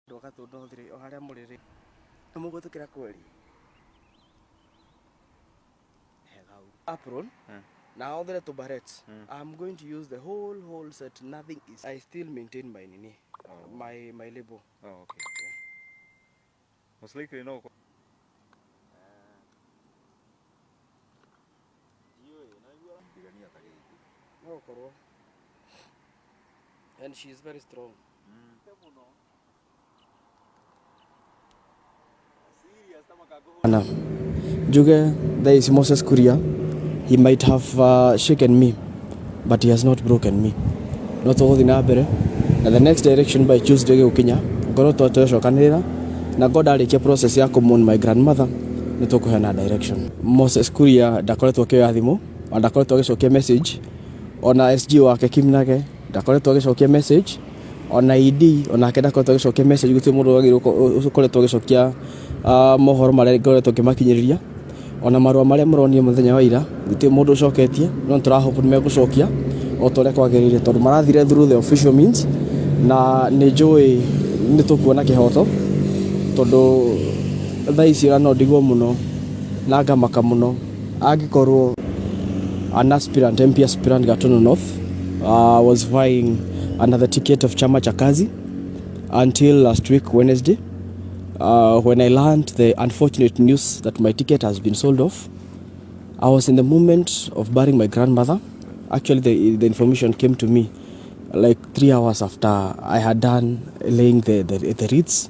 Ndoka tundu thiri o haria muriri mugutukira kweli apron now the two barrettes. I'm going to use the whole set. Nothing is. I still maintain my nini, my label. Oh, okay. Most likely no. And she is very strong. Juga, there is Moses Kuria. He might have shaken me, but he has not broken me. Not all the nabere. And the next direction by Tuesday Kenya. Goro to shokanira. Na God alikia process ya common my grandmother. Nitoko hana direction. Moses Kuria dakoletwo ke yathimo, dakoletwo gicokia message. Ona SG wake Kimnage dakoletwo gicokia message. Ona ID ona ke dakoletwo gicokia message gutu mundu wagirwo ukoletwo gicokia mohoro mare ngoretwo kimakinyiriria. Ona marua maria muronie muthenya wa ira gutu mundu ucoketie no turahope me gucokia o tore kwagirire tondu marathire through the official means na ni joy nitukuona kihoto tondu thaici no ndigwo muno na ngamaka muno angikorwo an aspirant MP aspirant Gatono North was vying another ticket of chama cha kazi until last week Wednesday when I learned the unfortunate news that my ticket has been sold off. I was in the moment of burying my grandmother. Actually the information came to me like 3 hours after I had done laying the wreaths.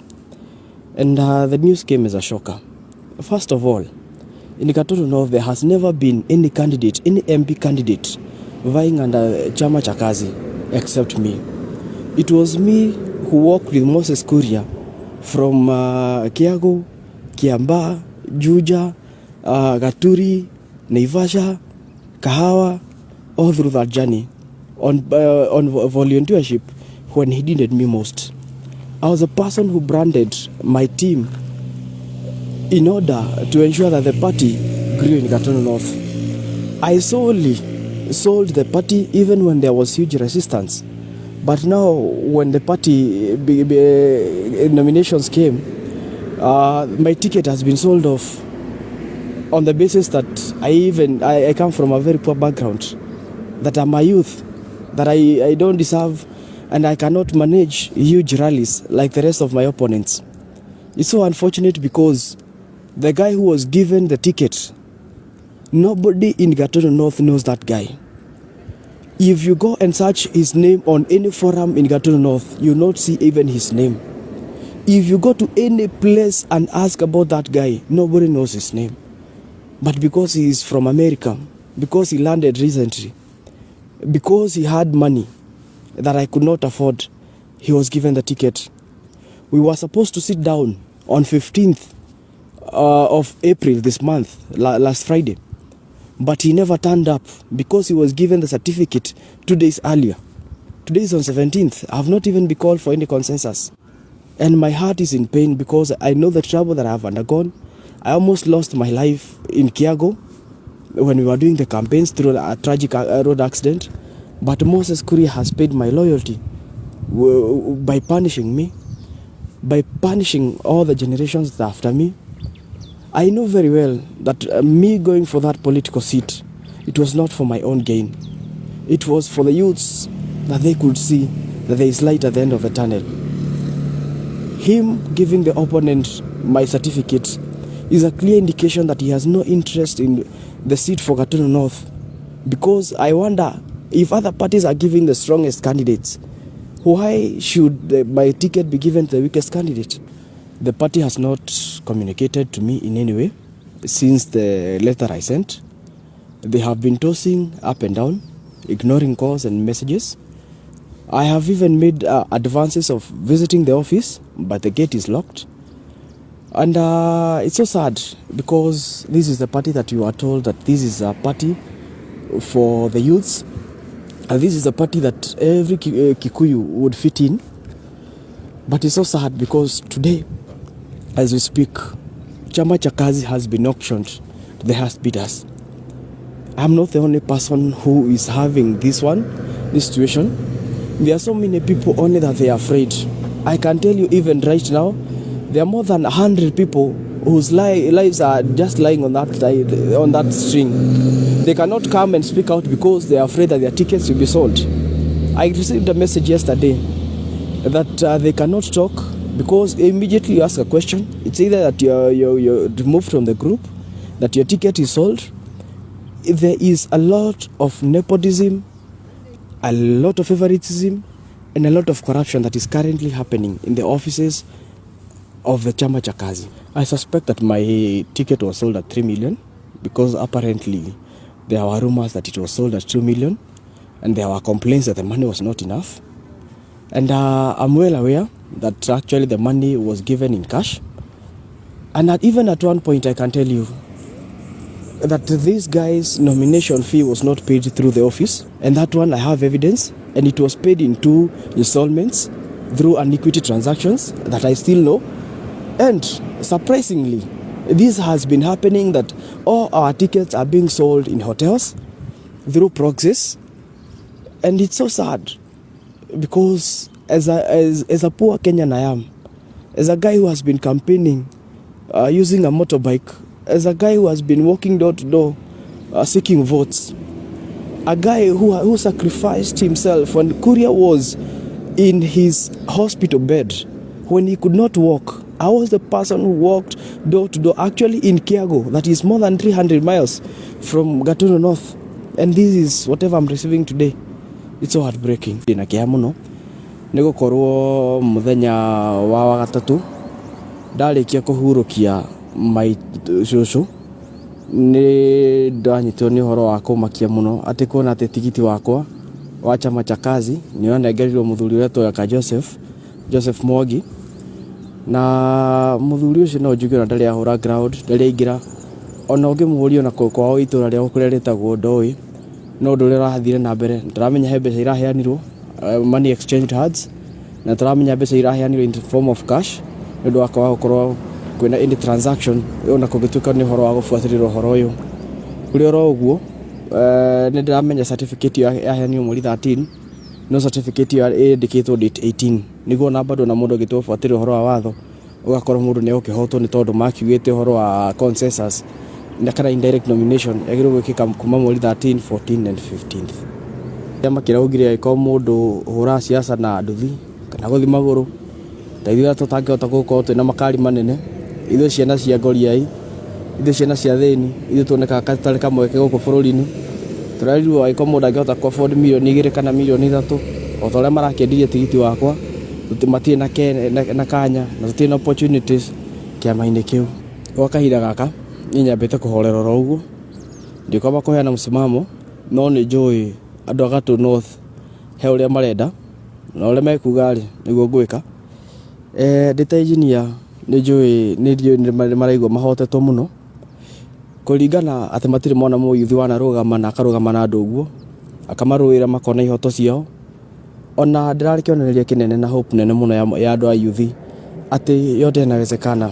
And the news came as a shocker. First of all, in Gatono North, there has never been any candidate, any MP candidate vying under chama cha kazi except me. It was me who worked with Moses Kuria from Kiago, Kiamba, Juja, Gaturi, Naivasha, Kahawa, all through that journey on volunteership when he needed me most. I was a person who branded my team in order to ensure that the party grew in Gatono North. I solely sold the party even when there was huge resistance. But now when the party nominations came, my ticket has been sold off on the basis that I come from a very poor background, that I'm a youth, that I don't deserve and I cannot manage huge rallies like the rest of my opponents. It's so unfortunate because the guy who was given the ticket, nobody in Gatono North knows that guy. If you go and search his name on any forum in Gatono North, you'll not see even his name. If you go to any place and ask about that guy, nobody knows his name. But because he is from America, because he landed recently, because he had money that I could not afford, he was given the ticket. We were supposed to sit down on 15th of April this month, last Friday. But he never turned up because he was given the certificate 2 days earlier. Today is on 17th. I have not even been called for any consensus. And my heart is in pain because I know the trouble that I have undergone. I almost lost my life in Kiago when we were doing the campaigns through a tragic road accident. But Moses Kuria has paid my loyalty by punishing me, by punishing all the generations after me. I know very well that me going for that political seat, it was not for my own gain. It was for the youths that they could see that there is light at the end of the tunnel. Him giving the opponent my certificate is a clear indication that he has no interest in the seat for Gatono North. Because I wonder, if other parties are giving the strongest candidates, why should my ticket be given to the weakest candidate? The party has not communicated to me in any way since the letter I sent. They have been tossing up and down, ignoring calls and messages. I have even made advances of visiting the office, but the gate is locked. And it's so sad because this is the party that you are told that this is a party for the youths. And this is a party that every Kikuyu would fit in. But it's so sad because today, as we speak, Chama cha Kazi has been auctioned to the highest bidders. I'm not the only person who is having this situation. There are so many people only that they are afraid. I can tell you even right now, there are more than 100 people whose lives are just lying on that string. They cannot come and speak out because they are afraid that their tickets will be sold. I received a message yesterday that they cannot talk because immediately you ask a question, it's either that you're removed from the group, that your ticket is sold. There is a lot of nepotism, a lot of favoritism, and a lot of corruption that is currently happening in the offices of the Chama cha Kazi. I suspect that my ticket was sold at 3 million because apparently there were rumors that it was sold at 2 million and there were complaints that the money was not enough. And I'm well aware that actually the money was given in cash. And even at one point I can tell you that this guy's nomination fee was not paid through the office, and that one I have evidence, and it was paid in 2 installments through an equity transactions that I still know. And surprisingly, this has been happening, that all our tickets are being sold in hotels through proxies, and it's so sad because as a poor Kenyan I am, as a guy who has been campaigning using a motorbike, as a guy who has been walking door to door seeking votes, a guy who sacrificed himself when Kuria was in his hospital bed, when he could not walk. I was the person who walked door to door, actually in Kiago, that is more than 300 miles from Gatuno North. And this is whatever I'm receiving today. It's so heartbreaking. Nakia muno nego korwo muthenya wa gatatu ndarikia kuhurukia mai shushu ni ndanyitwo ni horo wa kumakia muno ati kuona ati tigiti wakwa wa Chama cha Kazi ni onengerirwo muthuri wetu ya Joseph Mwangi, na muthuri ucio no njugira ndari ahura ground ndari ingira ona ungimuhurio na kwao itura ria kuria ritagwo ndoi no nduri rathire na mbere. Ndaramenya he mbeca iraheanirwo money exchange cards, na ndaramenya mbeca iraheanirwo in the form of cash ndu akwa gukorwo kwina any transaction ona kugituka ni horo wa gufuatirirwo horo uyu uri oro uguo. Ni ndaramenya certificate yaheanirwo mweri 13, no certificate yandikitwo date 18, niguo na bado na mundu gitwo fuatirirwo horo wa watho ugakorwo mundu ni ukihotwo ni tondu makiugite horo wa consensus na kana indirect nomination egiro gwikika kuma mweri 13, 14 and 15th. Kama kiraugire ko mundu hura siasa na nduthi kana guthi maguru taithira tutangihota gukorwo twina makari manene, ithu ciana cia ngoriai, ithu ciana cia thini, ithu tuoneka katari kamweke guku bururi-ini turarirwo aiko mundu angihota ku afford milioni 2 kana milioni 3 o tore marakendirie tigiti wakwa tutimati na kanya na tutina opportunities kiama-ini kiu. Kwa kahinda gaka nyambite kuhorera ro uguo ndikoma kuheana msimamo, no ni njui andu agatu north he uria marenda na uria mekuga ri niguo ngwika. Ndita engineer ni njui ni maraigwa mahotetwo muno kuringana ati matire mona muyuthi wana rugama na akarugama na andu uguo akamaruira makona ihoto ciao. Ona ndirari kionereria kinene na hope nene muno ya andu a yuthi ati yote inawezekana.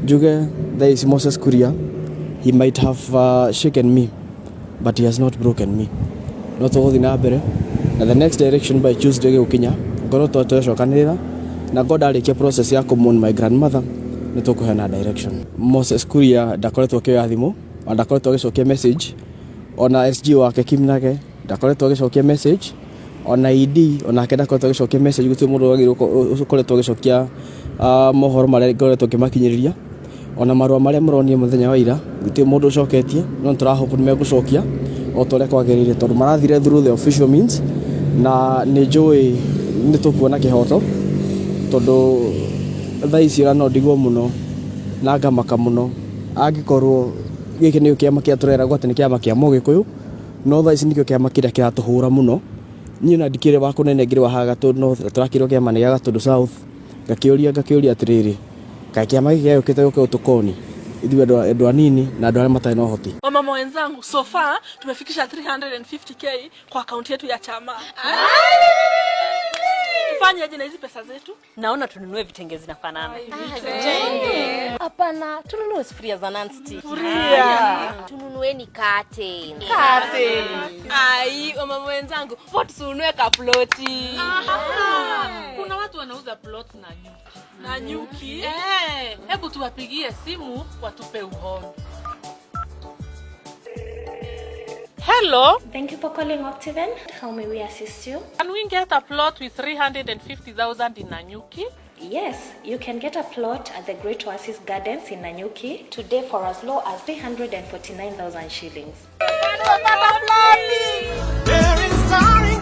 Njuge there is Moses Kuria, he might have shaken me but he has not broken me. No tuguthi na mbere na the next direction by Tuesday gukinya ngoro twatwecokanirira na God arikia process ya kumon my grandmother ni tukuhena direction. Moses Kuria ndakoretwo kioya thimu, ndakoretwo agicokia message, ona SG wake Kimnage ndakoretwo agicokia message, ona ID ona kenda koretwo agicokia message gutu mundu agirwo koretwo agicokia mohoro maria ngoretwo kimakinyiriria, ona marua maria muronie muthenya wa ira gutu mundu ucoketie, no turahope ni megucokia o tore kwagirire tondu marathire through the official means, na ni njui ni tukuona kihoto tondu thaisi ra no ndigwo muno na ngamaka muno angikorwo giki ni kiama kia turera gwate ni kiama kia Mugikuyu, no thaisi nikio kiama kiria kiratuhura muno. Ni na ndikire wa kunene ngire wa haga to no turakirwo kiama ni ya Gatundu South ngakiuria atiriri kai kiama giki gikite guke utukoni ithu andu anini na andu aria matai na uhoti. Mama wenzangu, so far tumefikisha 350k kwa akaunti yetu ya chama. Fanya aje na hizi pesa zetu? Naona tununue vitenge zinafanana. Hapana, tununue sufuria za non-stick. Tununueni curtain. Ai, mama wenzangu, vote tununue kaploti. Kuna watu wanauza kuuza plot na nyuki. Na nyuki? Hebu tuwapigie simu watupe uhondo. Hello. Thank you for calling Optiven. How may we assist you? Can we get a plot with 350,000 in Nanyuki? Yes, you can get a plot at the Great Oasis Gardens in Nanyuki today for as low as 349,000 shillings. There is